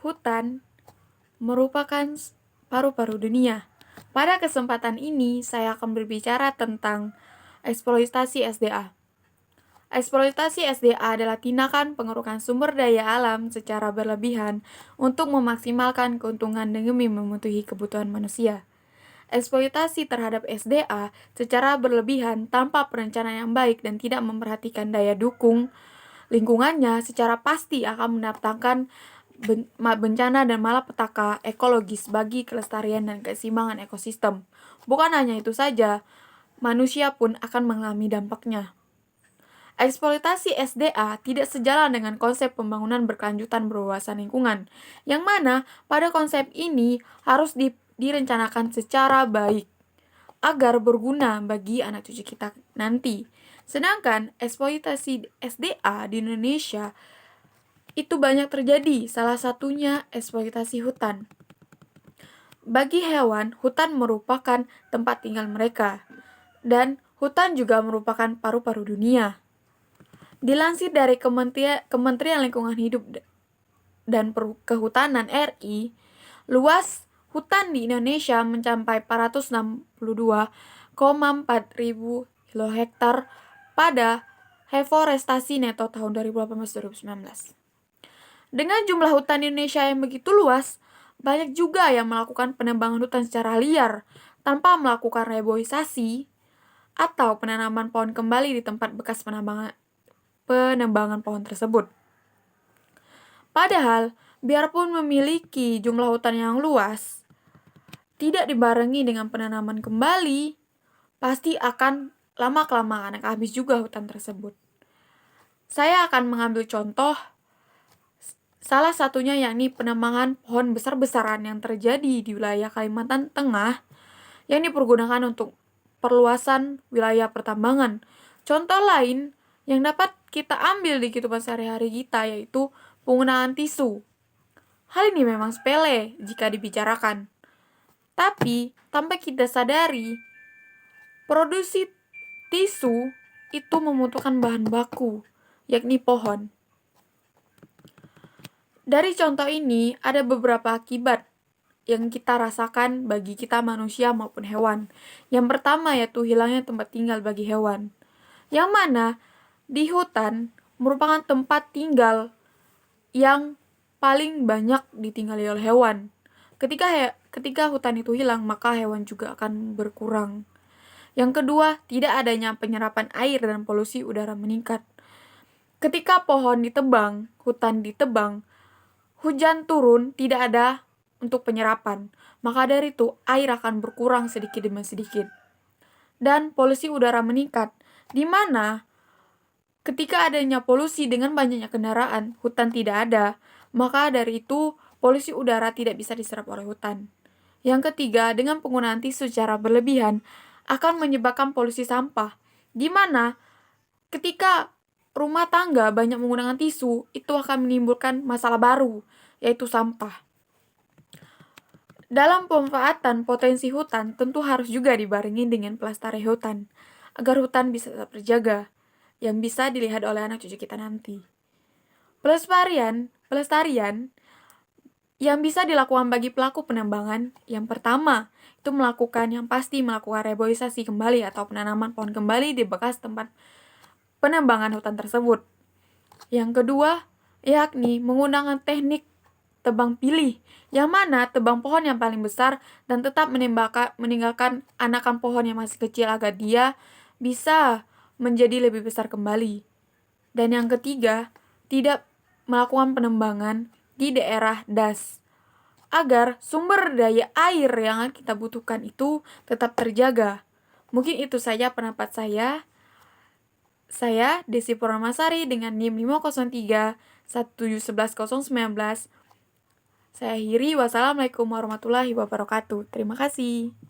Hutan merupakan paru-paru dunia. Pada kesempatan ini, saya akan berbicara tentang eksploitasi SDA. Eksploitasi SDA adalah tindakan pengerukan sumber daya alam secara berlebihan untuk memaksimalkan keuntungan demi memenuhi kebutuhan manusia. Eksploitasi terhadap SDA secara berlebihan tanpa perencanaan yang baik dan tidak memperhatikan daya dukung lingkungannya secara pasti akan mendatangkan bencana dan malapetaka ekologis bagi kelestarian dan keseimbangan ekosistem. Bukan hanya itu saja, manusia pun akan mengalami dampaknya. Eksploitasi SDA tidak sejalan dengan konsep pembangunan berkelanjutan berwawasan lingkungan, yang mana pada konsep ini harus direncanakan secara baik agar berguna bagi anak cucu kita nanti. Sedangkan eksploitasi SDA di Indonesia itu banyak terjadi, salah satunya eksploitasi hutan. Bagi hewan, hutan merupakan tempat tinggal mereka, dan hutan juga merupakan paru-paru dunia. Dilansir dari Kementerian Lingkungan Hidup dan Kehutanan RI, luas hutan di Indonesia mencapai 462,4 ribu kilohektar pada reforestasi neto tahun 2018-2019. Dengan jumlah hutan di Indonesia yang begitu luas, banyak juga yang melakukan penebangan hutan secara liar tanpa melakukan reboisasi atau penanaman pohon kembali di tempat bekas penebangan pohon tersebut. Padahal, biarpun memiliki jumlah hutan yang luas, tidak dibarengi dengan penanaman kembali, pasti akan lama-kelamaan akan habis juga hutan tersebut. Saya akan mengambil contoh, salah satunya yakni penebangan pohon besar-besaran yang terjadi di wilayah Kalimantan Tengah yang dipergunakan untuk perluasan wilayah pertambangan. Contoh lain yang dapat kita ambil di kehidupan sehari-hari kita yaitu penggunaan tisu. Hal ini memang sepele jika dibicarakan. Tapi, tanpa kita sadari, produksi tisu itu membutuhkan bahan baku, yakni pohon. Dari contoh ini, ada beberapa akibat yang kita rasakan bagi kita manusia maupun hewan. Yang pertama yaitu hilangnya tempat tinggal bagi hewan. Yang mana di hutan merupakan tempat tinggal yang paling banyak ditinggali oleh hewan. Ketika hutan itu hilang, maka hewan juga akan berkurang. Yang kedua, tidak adanya penyerapan air dan polusi udara meningkat. Ketika pohon ditebang, hutan ditebang, hujan turun, tidak ada untuk penyerapan. Maka dari itu, air akan berkurang sedikit demi sedikit. Dan polusi udara meningkat, di mana ketika adanya polusi dengan banyaknya kendaraan, hutan tidak ada, maka dari itu polusi udara tidak bisa diserap oleh hutan. Yang ketiga, dengan penggunaan tisu secara berlebihan akan menyebabkan polusi sampah, di mana ketika rumah tangga banyak menggunakan tisu, itu akan menimbulkan masalah baru, yaitu sampah. Dalam pemanfaatan potensi hutan tentu harus juga dibarengi dengan pelestarian hutan, agar hutan bisa tetap terjaga, yang bisa dilihat oleh anak cucu kita nanti. Pelestarian yang bisa dilakukan bagi pelaku penebangan, yang pertama, itu melakukan reboisasi kembali atau penanaman pohon kembali di bekas tempat penebangan hutan tersebut. Yang kedua, yakni menggunakan teknik tebang pilih, yang mana tebang pohon yang paling besar dan tetap meninggalkan anakan pohon yang masih kecil agar dia bisa menjadi lebih besar kembali. Dan yang ketiga, tidak melakukan penebangan di daerah das, agar sumber daya air yang kita butuhkan itu tetap terjaga. Mungkin itu saja pendapat saya. Saya, Desi Purnamasari dengan NIM 503171019. Saya akhiri, wassalamualaikum warahmatullahi wabarakatuh. Terima kasih.